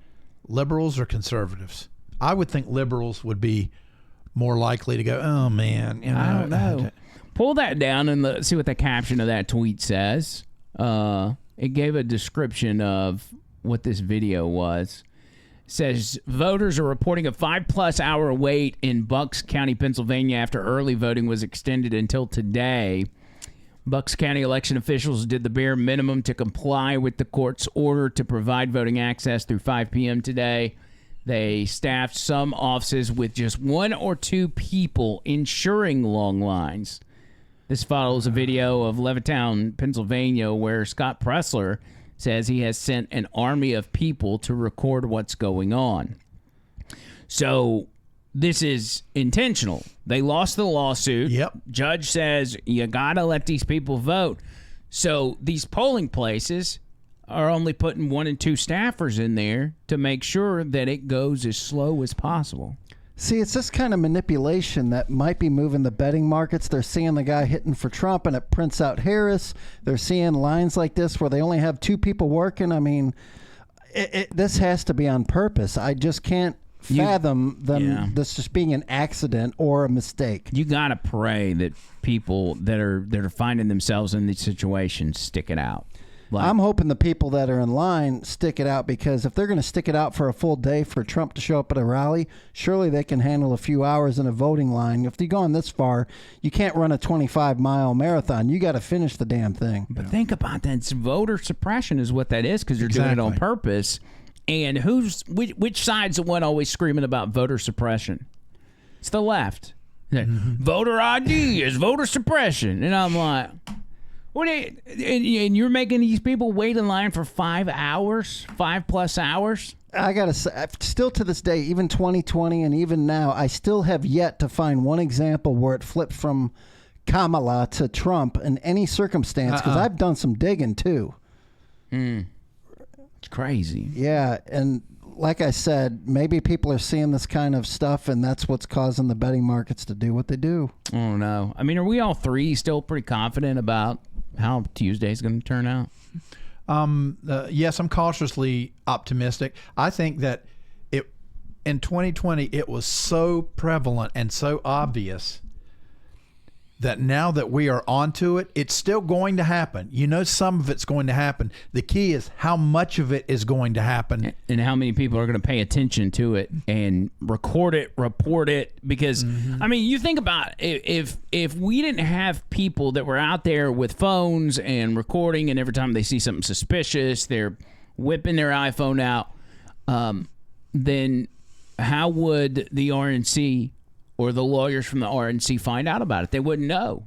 Liberals or conservatives? I would think liberals would be more likely to go, oh, man. You know, I don't know. Pull that down and see what the caption of that tweet says. It gave a description of what this video was. It says, voters are reporting a 5+ hour wait in Bucks County, Pennsylvania after early voting was extended until today. Bucks County election officials did the bare minimum to comply with the court's order to provide voting access through 5 p.m. today. They staffed some offices with just 1 or 2 people, ensuring long lines. This follows a video of Levittown, Pennsylvania, where Scott Pressler says he has sent an army of people to record what's going on. So this is intentional. They lost the lawsuit. Yep. Judge says you got to let these people vote. So these polling places are only putting 1 and 2 staffers in there to make sure that it goes as slow as possible. See, it's this kind of manipulation that might be moving the betting markets. They're seeing the guy hitting for Trump and it prints out Harris. They're seeing lines like this where they only have 2 people working. I mean, this has to be on purpose. I just can't fathom them this just being an accident or a mistake. You gotta pray that people that are finding themselves in these situations stick it out. Like, I'm hoping the people that are in line stick it out, because if they're going to stick it out for a full day for Trump to show up at a rally, surely they can handle a few hours in a voting line. If they've gone this far, you can't run a 25-mile marathon. You got to finish the damn thing. But think about that. It's voter suppression is what that is, because you're doing it on purpose. And which side's the one always screaming about voter suppression? It's the left. Voter ID is voter suppression. And I'm like... and you're making these people wait in line for 5 hours, 5+ hours? I got to say, still to this day, even 2020 and even now, I still have yet to find one example where it flipped from Kamala to Trump in any circumstance, because I've done some digging too. It's crazy. Yeah, and like I said, maybe people are seeing this kind of stuff, and that's what's causing the betting markets to do what they do. Oh, no. I mean, are we all three still pretty confident about how Tuesday's going to turn out? Yes, I'm cautiously optimistic. I think that in 2020, it was so prevalent and so obvious that now that we are onto it, it's still going to happen. You know, some of it's going to happen. The key is how much of it is going to happen. And how many people are going to pay attention to it and record it, report it. Because, I mean, you think about it, if we didn't have people that were out there with phones and recording, and every time they see something suspicious, they're whipping their iPhone out, then how would the RNC or the lawyers from the RNC find out about it? They wouldn't know.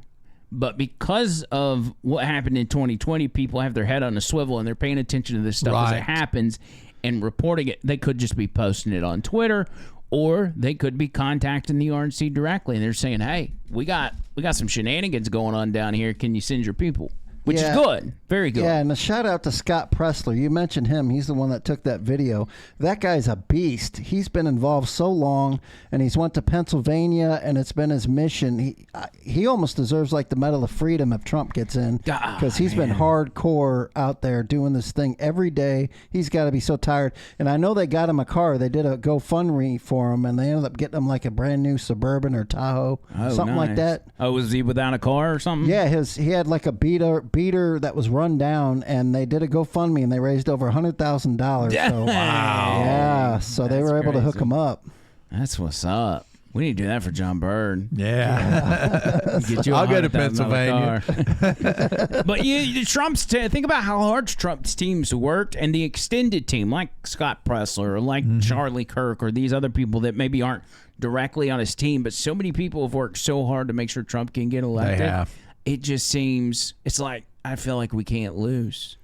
But because of what happened in 2020, people have their head on a swivel and they're paying attention to this stuff as it happens and reporting it. They could just be posting it on Twitter, or they could be contacting the RNC directly, and they're saying, "Hey, we got some shenanigans going on down here. Can you send your people?" Which is good. Very good. Yeah, and a shout out to Scott Pressler. You mentioned him. He's the one that took that video. That guy's a beast. He's been involved so long, and he's went to Pennsylvania, and it's been his mission. He almost deserves like the Medal of Freedom if Trump gets in, because he's been hardcore out there doing this thing every day. He's got to be so tired. And I know they got him a car. They did a GoFundMe for him, and they ended up getting him like a brand new Suburban or Tahoe, something like that. Oh, was he without a car or something? Yeah, he had like a beater that was run down, and they did a GoFundMe, and they raised over $100,000. So, yeah, so they were able to hook him up. That's what's up. We need to do that for John Bird. Yeah. Get you I'll go to Pennsylvania. But Trump's think about how hard Trump's teams worked, and the extended team, like Scott Pressler or like Charlie Kirk or these other people that maybe aren't directly on his team, but so many people have worked so hard to make sure Trump can get elected. They have. It just seems, it's like, I feel like we can't lose.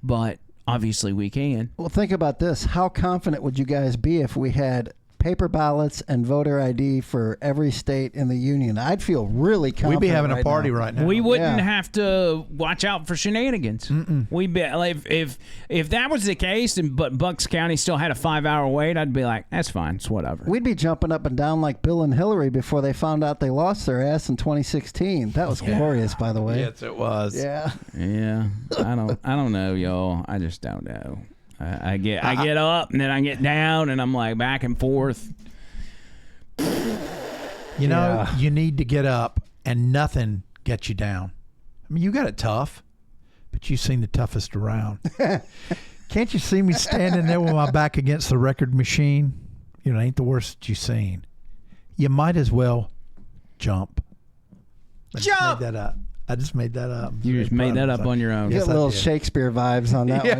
But obviously we can. Well, think about this. How confident would you guys be if we had paper ballots and voter ID for every state in the union? I'd feel really confident. We'd be having a party right now. We wouldn't have to watch out for shenanigans. We'd be, like, if that was the case, but Bucks County still had a 5-hour wait, I'd be like, that's fine. It's whatever. We'd be jumping up and down like Bill and Hillary before they found out they lost their ass in 2016. That was glorious, by the way. Yes, it was. Yeah. Yeah. I don't know, y'all. I just don't know. I get up and then I get down and I'm like back and forth. You know, you need to get up and nothing gets you down. I mean, you got it tough, but you've seen the toughest around. Can't you see me standing there with my back against the record machine? You know, it ain't the worst that you've seen. You might as well jump. Jump! I just made that up. You just made that up on your own. You get little Shakespeare vibes on that one.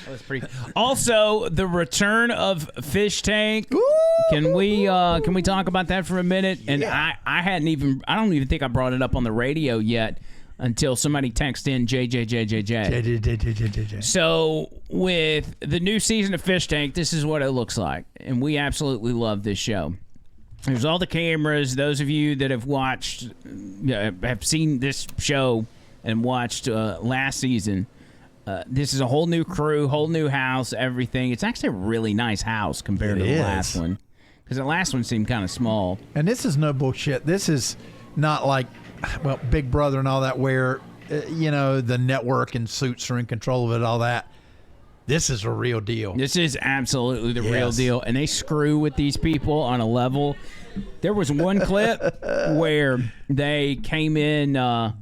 That's pretty. Also, the return of Fish Tank. Ooh! Can we talk about that for a minute? And I don't even think I brought it up on the radio yet until somebody texted in JJJJJ. So with the new season of Fish Tank, this is what it looks like, and we absolutely love this show. There's all the cameras. Those of you that have watched, have seen this show and watched last season, this is a whole new crew, whole new house, everything. It's actually a really nice house compared to the last one. Because the last one seemed kind of small. And this is no bullshit. This is not like, well, Big Brother and all that where, the network and Suits are in control of it, all that. This is a real deal. This is absolutely the real deal. And they screw with these people on a level. There was one clip where they came in and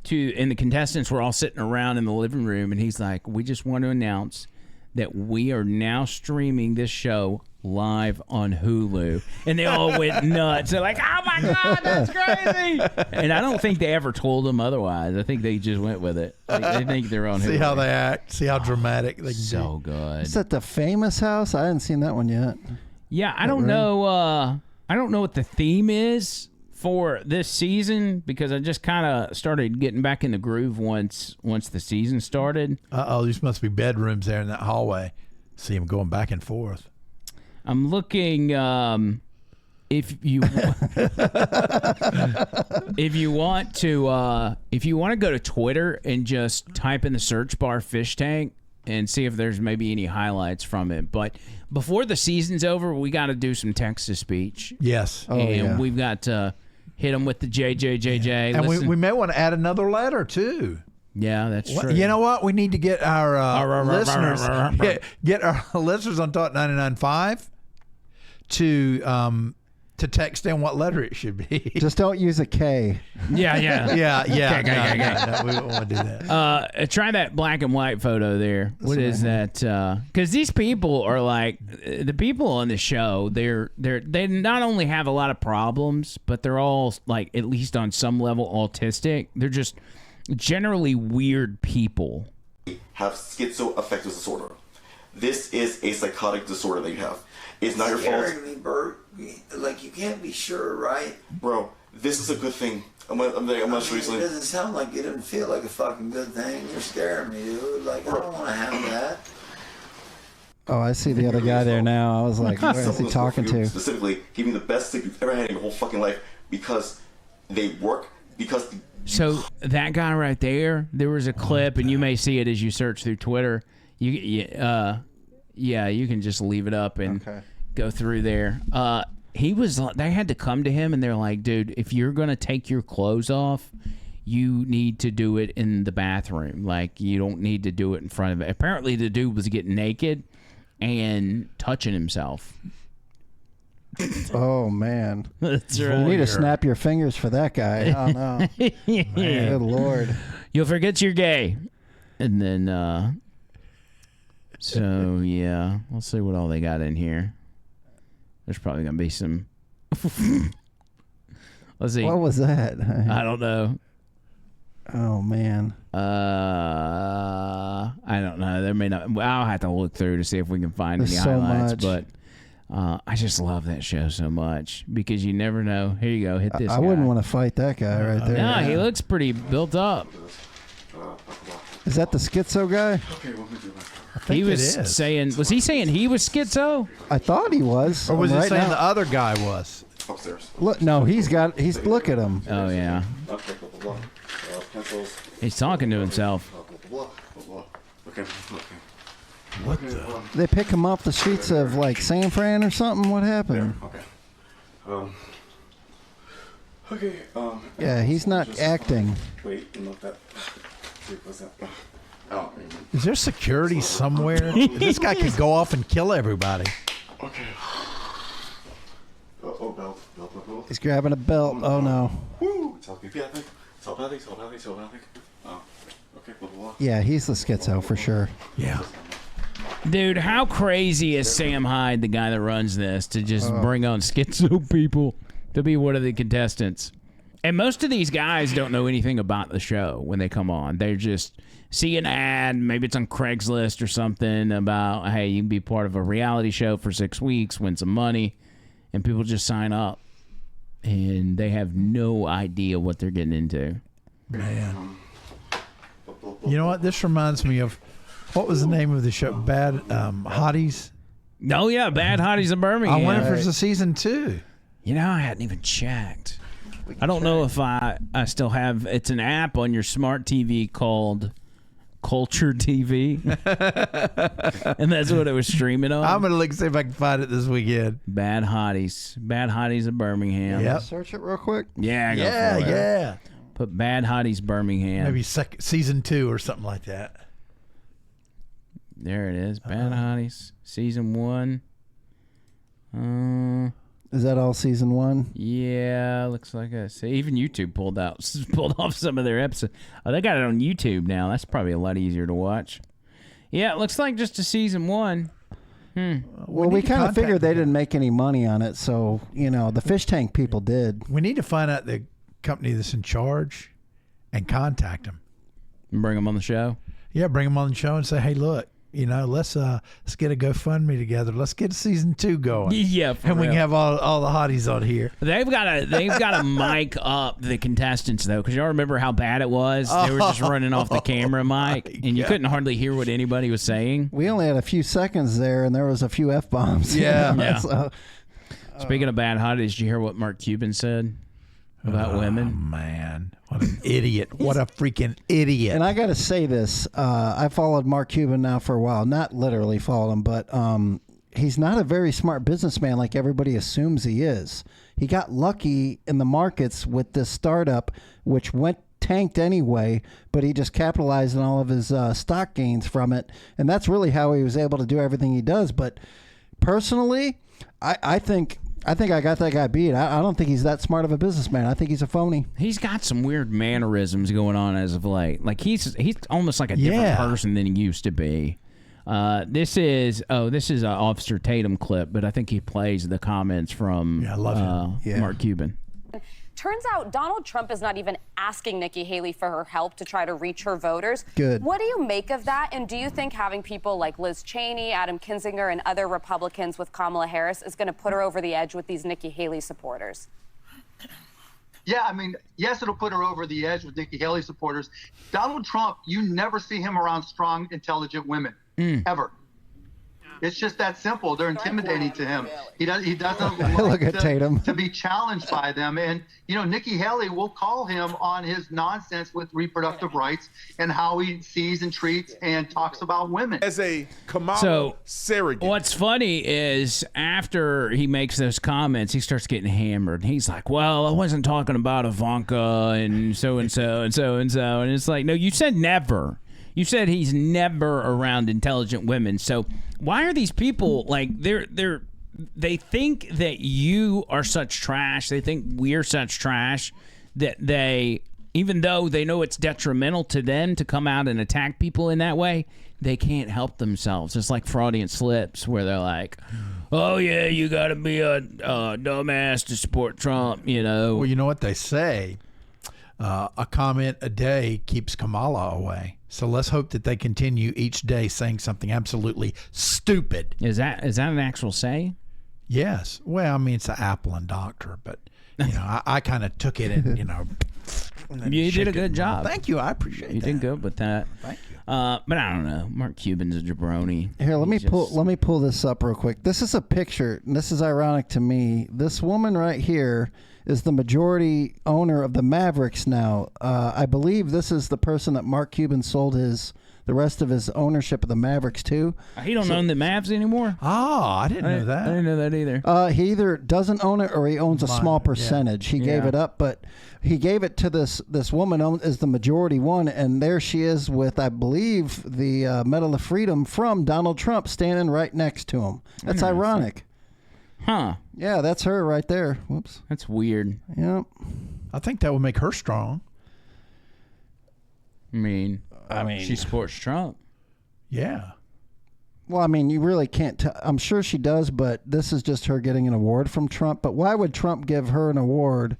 the contestants were all sitting around in the living room, and he's like, we just want to announce that we are now streaming this show live on Hulu. And they all went nuts. They're like, oh my God, that's crazy. And I don't think they ever told them otherwise. I think they just went with it. Like, they think they're on Hulu. See how they act. See how dramatic they can So be. good. Is that the Famous House? I hadn't seen that one yet. Yeah, I don't know. I don't know what the theme is for this season because I just kind of started getting back in the groove once the season started. These must be bedrooms there in that hallway. See them going back and forth. I'm looking. If you want to go to Twitter and just type in the search bar fish tank and see if there's maybe any highlights from it. But before the season's over, we got to do some text-to-speech. Yes. And we've got to hit them with the JJJJ. Yeah. And we may want to add another letter, too. Yeah, that's true. You know what? We need to get our listeners get our listeners on Talk 99.5 to text in what letter it should be. Just don't use a K. Yeah. No, we don't want to do that. Try that black and white photo there. What is that? Because these people are like the people on the show. They not only have a lot of problems, but they're all like at least on some level autistic. They're just generally weird people. Have schizoaffective disorder. This is a psychotic disorder that you have. It's not your fault. Scaring me, Bert. Like, you can't be sure, right? Bro, this is a good thing. I'm gonna show you something. It doesn't sound like it. Doesn't feel like a fucking good thing. You're scaring me, dude. Like, I don't want to have that. Oh, I see the other guy there now. I was like, where is he talking to? Specifically, giving the best sleep you've ever had in your whole fucking life because they work, because... So that guy right there, there was a clip, and you may see it as you search through Twitter. You can just leave it up and go through there. They had to come to him and they're like, dude, if you're going to take your clothes off, you need to do it in the bathroom. Like, you don't need to do it in front of it. Apparently the dude was getting naked and touching himself. Oh, man. That's You right. need to snap your fingers for that guy. Oh, no. Good Lord. You'll forget you're gay. And then, so, yeah. We'll see what all they got in here. There's probably going to be some... Let's see. What was that? I don't know. Oh, man. I don't know. There may not... I'll have to look through to see if we can find There's any so highlights. much. But I just love that show so much because you never know. Here you go. Hit this I guy. wouldn't want to fight that guy right there. No, he looks pretty built up. Is that the schizo guy? He was saying... Was he saying he was schizo? I thought he was. Or was he Right saying now. the other guy was? Upstairs. Look, no, look at him. Oh, yeah. Pencils. He's talking to himself. Okay. What the? They pick him off the streets of, like, San Fran or something? What happened? Okay. Yeah, he's not acting. Wait, and look that. Is there security somewhere? This guy could go off and kill everybody. Okay. Belt. He's grabbing a belt. Oh, no. Woo! Telepathic. Okay, blah, blah, blah. Yeah, he's the schizo for sure. Yeah. Dude, how crazy is Sam Hyde, the guy that runs this, to just bring on schizo people to be one of the contestants? And most of these guys don't know anything about the show when they come on. They just see an ad, maybe it's on Craigslist or something about, hey, you can be part of a reality show for 6 weeks, win some money, and people just sign up. And they have no idea what they're getting into. Man. You know what? This reminds me of, what was the name of the show? Bad Hotties? Oh, yeah, Bad Hotties in Birmingham. I wonder if there's a season 2. You know, I hadn't even checked. I don't know if I still have... It's an app on your smart TV called Culture TV. And that's what it was streaming on. I'm going to look see if I can find it this weekend. Bad Hotties in Birmingham. Yep. Search it real quick. Yeah, go for it. Yeah. Put Bad Hotties Birmingham. Maybe season 2 or something like that. There it is. Bad Hotties, season 1. Is that all season 1? Yeah, looks like even YouTube pulled off some of their episodes. Oh, they got it on YouTube now. That's probably a lot easier to watch. Yeah, it looks like just a season 1. Well, we kind of figured they didn't make any money on it, so the fish tank people did. We need to find out the company that's in charge and contact them. And bring them on the show. Yeah, bring them on the show and say, hey, look. Let's get a GoFundMe together. Let's get season 2 going. Yeah, for and we real. can have all the hotties on here. They've got to mic up the contestants though, because y'all remember how bad it was. They were just running off the camera mic, and you couldn't hardly hear what anybody was saying. We only had a few seconds there, and there was a few F-bombs. Yeah. So, speaking of bad hotties, did you hear what Mark Cuban said about women? Oh, man. What an idiot. What a freaking idiot. And I got to say this. I followed Mark Cuban now for a while. Not literally followed him, but he's not a very smart businessman like everybody assumes he is. He got lucky in the markets with this startup, which tanked anyway, but he just capitalized on all of his stock gains from it. And that's really how he was able to do everything he does. But personally, I think I got that guy beat. I don't think he's that smart of a businessman. I think he's a phony. He's got some weird mannerisms going on as of late. Like he's almost like a different person than he used to be. This is an Officer Tatum clip, but I think he plays the comments from Mark Cuban. Turns out Donald Trump is not even asking Nikki Haley for her help to try to reach her voters. Good. What do you make of that? And do you think having people like Liz Cheney, Adam Kinzinger, and other Republicans with Kamala Harris is going to put her over the edge with these Nikki Haley supporters? Yeah, I mean, yes, it'll put her over the edge with Nikki Haley supporters. Donald Trump, you never see him around strong, intelligent women, ever. It's just that simple. They're intimidating to him. He doesn't Look at Tatum. to be challenged by them. And, Nikki Haley will call him on his nonsense with reproductive rights and how he sees and treats and talks about women. As a Kamala surrogate. What's funny is after he makes those comments, he starts getting hammered. He's like, well, I wasn't talking about Ivanka and so-and-so and so-and-so. And it's like, no, you said never. You said he's never around intelligent women. So why are these people like they think that you are such trash? They think we're such trash that they, even though they know it's detrimental to them to come out and attack people in that way, they can't help themselves. It's like Freudian slips where they're like, oh yeah, you got to be a dumbass to support Trump, Well, you know what they say? A comment a day keeps Kamala away. So let's hope that they continue each day saying something absolutely stupid. Is that an actual saying? Yes. Well, I mean, it's an apple and doctor, but I kind of took it and you did a good job. Thank you. I appreciate you that. You did good with that. Thank you. But I don't know. Mark Cuban's a jabroni. Here, let me pull this up real quick. This is a picture, and this is ironic to me. This woman right here is the majority owner of the Mavericks now. I believe this is the person that Mark Cuban sold the rest of his ownership of the Mavericks to. He don't own the Mavs anymore? Oh, I didn't know that. I didn't know that either. He either doesn't own it or he owns a small percentage. He gave it up, but he gave it to this woman as the majority one, and there she is with, I believe, the Medal of Freedom from Donald Trump standing right next to him. That's ironic. Huh. Yeah, that's her right there. Whoops. That's weird. Yep. I think that would make her strong. I mean, she supports Trump. Yeah. Well, I mean, you really can't tell. I'm sure she does, but this is just her getting an award from Trump. But why would Trump give her an award?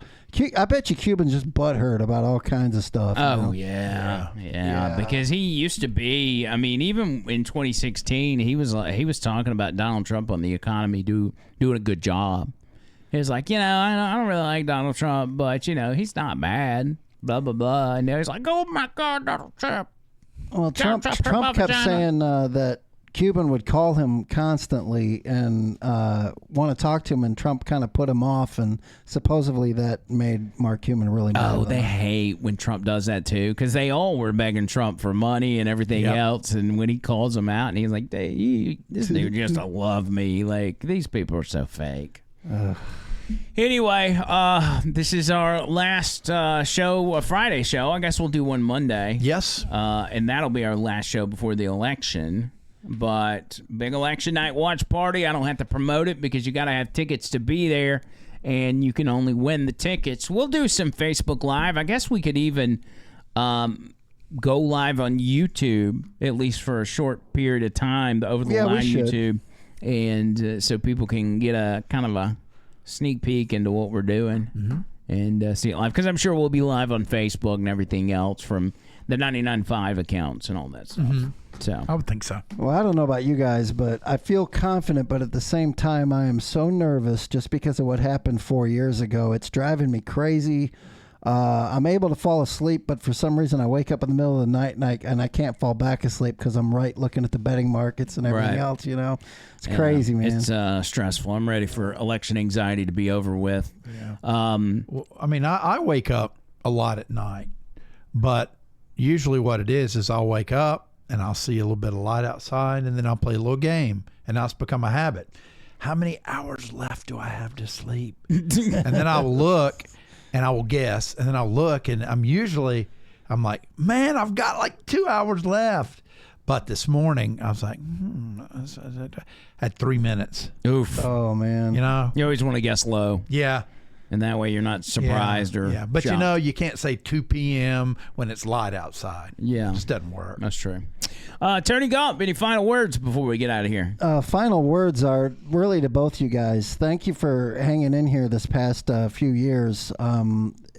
I bet you Cuban's just butthurt about all kinds of stuff. Oh, yeah. Because he used to be, I mean, even in 2016, he was talking about Donald Trump on the economy doing a good job. He was like, I don't really like Donald Trump, but, he's not bad, blah, blah, blah. And now he's like, oh, my God, Donald Trump. Well, Trump kept saying that Cuban would call him constantly and want to talk to him, and Trump kind of put him off, and supposedly that made Mark Cuban really mad. Oh, they hate when Trump does that too, because they all were begging Trump for money and everything else, and when he calls them out, and he's like, this dude just don't love me. Like, these people are so fake. Anyway, this is our last show, a Friday show. I guess we'll do one Monday. Yes. And that'll be our last show before the election. But big election night watch party. I don't have to promote it because you got to have tickets to be there, and you can only win the tickets. We'll do some Facebook Live. I guess we could even go live on YouTube, at least for a short period of time, over the line YouTube, and so people can get a kind of a sneak peek into what we're doing and see it live. Because I'm sure we'll be live on Facebook and everything else from the 99.5 accounts and all that stuff. So I would think so. Well, I don't know about you guys, but I feel confident, but at the same time, I am so nervous just because of what happened 4 years ago. It's driving me crazy. I'm able to fall asleep, but for some reason I wake up in the middle of the night and I can't fall back asleep because I'm looking at the betting markets and everything else, you know. It's crazy, man. It's stressful. I'm ready for election anxiety to be over with. Yeah. Well, I mean, I wake up a lot at night, but usually what it is I'll wake up and I'll see a little bit of light outside, and then I'll play a little game, and that's become a habit. How many hours left do I have to sleep? And then I'll look, and I will guess, and then I'll look, and I'm like, man, I've got like 2 hours left. But this morning, I was like, I had 3 minutes. Oof. Oh, man. You know? You always want to guess low. Yeah. And that way you're not surprised or but shocked. you know, you can't say 2 p.m. when it's light outside. Yeah. It just doesn't work. That's true. Tony Gump, any final words before we get out of here? Final words are really to both you guys. Thank you for hanging in here this past few years.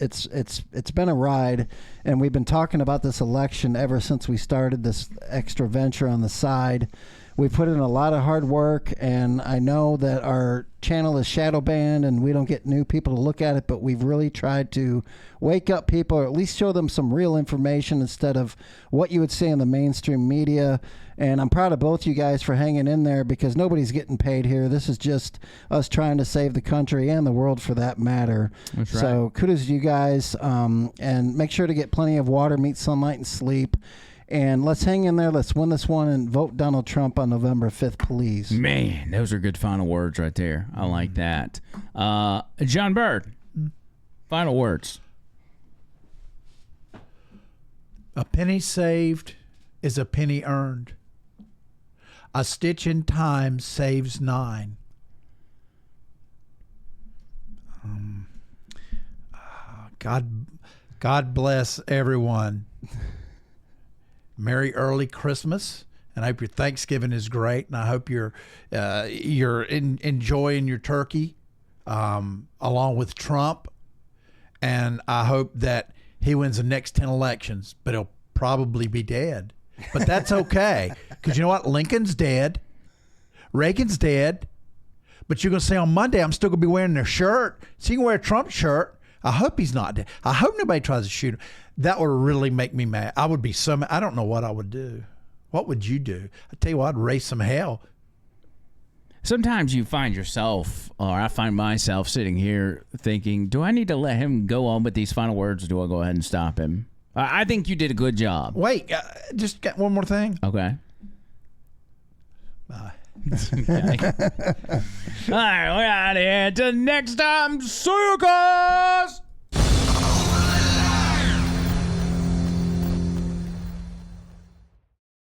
It's been a ride, and we've been talking about this election ever since we started this extra venture on the side. We put in a lot of hard work, and I know that our channel is shadow banned and we don't get new people to look at it, but we've really tried to wake up people, or at least show them some real information instead of what you would see in the mainstream media. And I'm proud of both you guys for hanging in there, because nobody's getting paid here. This is just us trying to save the country and the world for that matter. That's right. So kudos to you guys, and make sure to get plenty of water, meat, sunlight, and sleep. And let's hang in there. Let's win this one and vote Donald Trump on November 5th, please. Man, those are good final words right there. I like that. John Bird, final words. A penny saved is a penny earned. A stitch in time saves 9. God bless everyone. Merry early Christmas, and I hope your Thanksgiving is great, and I hope you're enjoying your turkey along with Trump, and I hope that he wins the next 10 elections, but he'll probably be dead. But that's okay, because you know what? Lincoln's dead. Reagan's dead. But you're going to say on Monday, I'm still going to be wearing their shirt, so you can wear a Trump shirt. I hope he's not dead. I hope nobody tries to shoot him. That would really make me mad. I would be I don't know what I would do. What would you do? I tell you what, I'd raise some hell. Sometimes you find yourself, or I find myself sitting here thinking, do I need to let him go on with these final words, or do I go ahead and stop him? I think you did a good job. Wait, just got one more thing. Okay. Bye. Okay. All right, we're out of here. Till next time, see you guys.